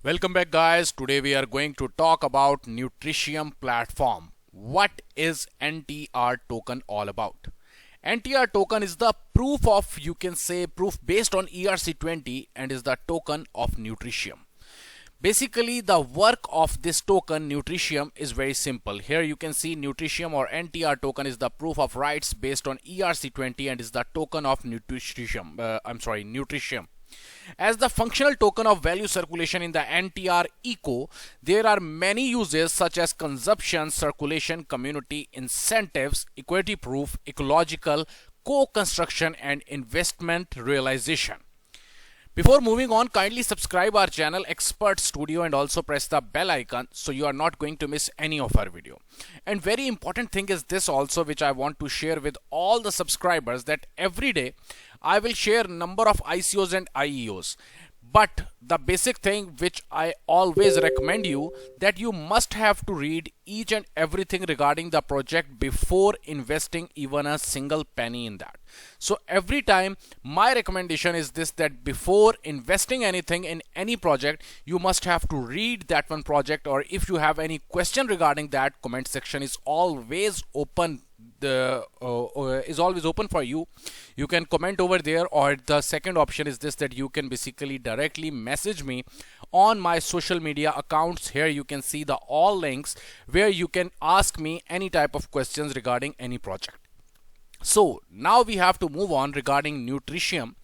Welcome back, guys. Today we are going to talk about Nutritium platform. What is NTR token all about? NTR token is the proof of, you can say, proof based on ERC20 and is the token of Nutritium. Basically, the work of this token Nutritium is very simple. Here you can see Nutritium or NTR token is the proof of rights based on ERC20 and is the token of Nutritium. As the functional token of value circulation in the NTR eco, there are many uses such as consumption, circulation, community, incentives, equity proof, ecological, co-construction and investment realization. Before moving on, kindly subscribe our channel Expert Studio and also press the bell icon so you are not going to miss any of our video. And very important thing is this also, which I want to share with all the subscribers, that every day I will share number of ICOs and IEOs. But the basic thing which I always recommend you, that you must have to read each and everything regarding the project before investing even a single penny in that. So every time my recommendation is this, that before investing anything in any project, you must have to read that one project, or if you have any question regarding that, comment section is always open. Is always open for you. You can comment over there, or the second option is this, that you can basically directly message me on my social media accounts. Here you can see the all links where you can ask me any type of questions regarding any project. So now we have to move on regarding Nutritium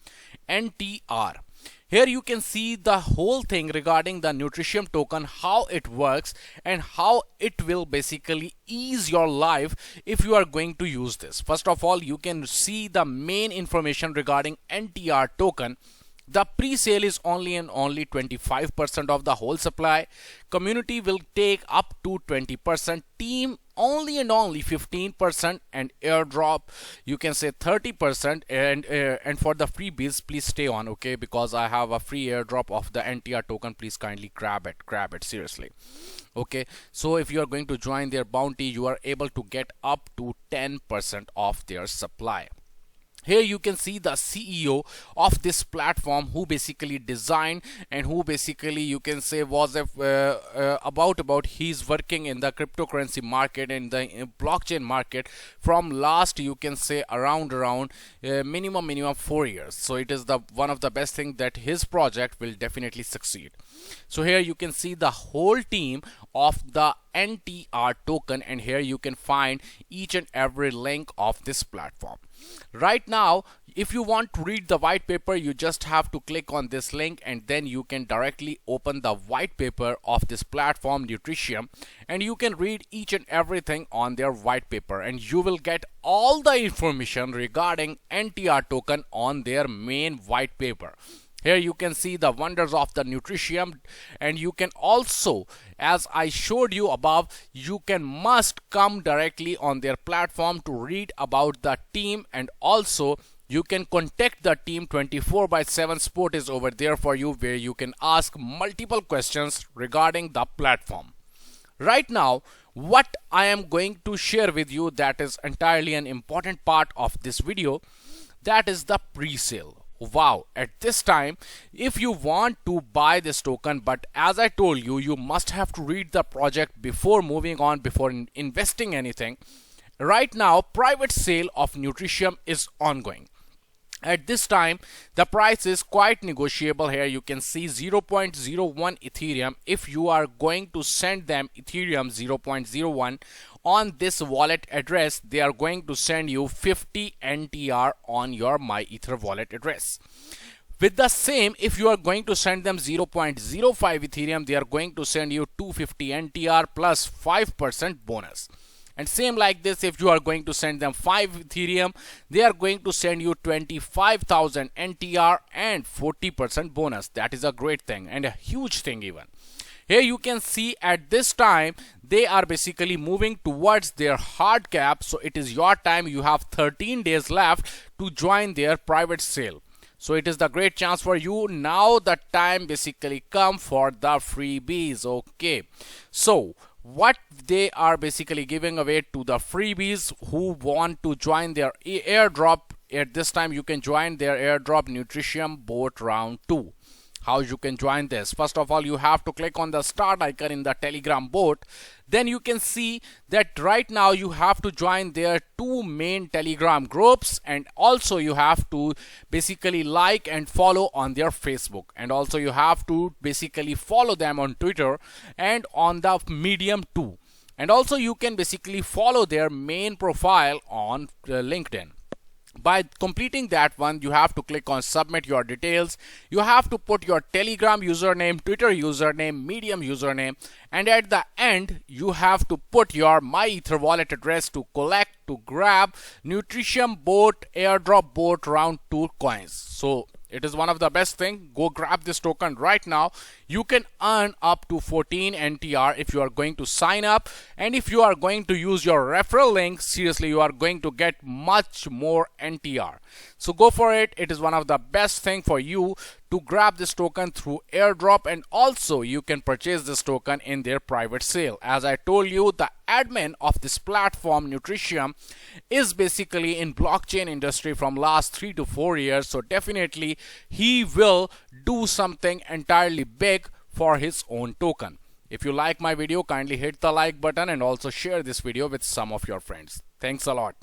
NTR. Here you can see the whole thing regarding the Nutritium token, how it works and how it will basically ease your life if you are going to use this. First of all, you can see the main information regarding NTR token. The pre-sale is only 25% of the whole supply. Community will take up to 20%. Team only 15%, and airdrop you can say 30%. And for the freebies, please stay on, okay, because I have a free airdrop of the NTR token. Please kindly grab it seriously, okay. So if you are going to join their bounty, you are able to get up to 10% of their supply. Here you can see the CEO of this platform, who basically designed and who basically, you can say, was about he's working in the cryptocurrency market and the blockchain market from last, you can say, around minimum 4 years. So it is the one of the best thing that his project will definitely succeed. So here you can see the whole team of the NTR token, and here you can find each and every link of this platform. Right now, if you want to read the white paper, you just have to click on this link and then you can directly open the white paper of this platform Nutritium, and you can read each and everything on their white paper, and you will get all the information regarding NTR token on their main white paper. Here you can see the wonders of the Nutritium, and you can also, as I showed you above, you can must come directly on their platform to read about the team, and also you can contact the team. 24/7 support is over there for you, where you can ask multiple questions regarding the platform. Right now, what I am going to share with you, that is entirely an important part of this video, that is the pre-sale. Wow, at this time, if you want to buy this token, but as I told you, you must have to read the project before moving on, before investing anything. Right now, private sale of Nutritium is ongoing. At this time, the price is quite negotiable. Here you can see 0.01 Ethereum. If you are going to send them Ethereum 0.01 on this wallet address, they are going to send you 50 NTR on your MyEther wallet address. With the same, if you are going to send them 0.05 Ethereum, they are going to send you 250 NTR plus 5% bonus. And same like this, if you are going to send them 5 Ethereum, they are going to send you 25,000 NTR and 40% bonus. That is a great thing and a huge thing even. Here you can see at this time, they are basically moving towards their hard cap. So it is your time. You have 13 days left to join their private sale. So it is the great chance for you. Now the time basically come for the freebies. Okay. So what they are basically giving away to the freebies who want to join their airdrop. At this time, you can join their airdrop Nutritium Boat Round 2. how you can join this. First of all, you have to click on the start icon in the Telegram bot. Then you can see that right now you have to join their two main Telegram groups, and also you have to basically like and follow on their Facebook, and also you have to basically follow them on Twitter and on the Medium too. And also you can basically follow their main profile on LinkedIn. By completing that one, you have to click on submit your details. You have to put your Telegram username, Twitter username, Medium username, and at the end you have to put your MyEther wallet address to grab Nutrition bot airdrop bot round 2 coins. So it is one of the best thing. Go grab this token right now. You can earn up to 14 NTR if you are going to sign up, and if you are going to use your referral link, seriously, you are going to get much more NTR. So go for it. It is one of the best thing for you to grab this token through airdrop, and also you can purchase this token in their private sale. As I told you, the admin of this platform, Nutrition, is basically in blockchain industry from last 3 to 4 years. So definitely he will do something entirely big for his own token. If you like my video, kindly hit the like button and also share this video with some of your friends. Thanks a lot.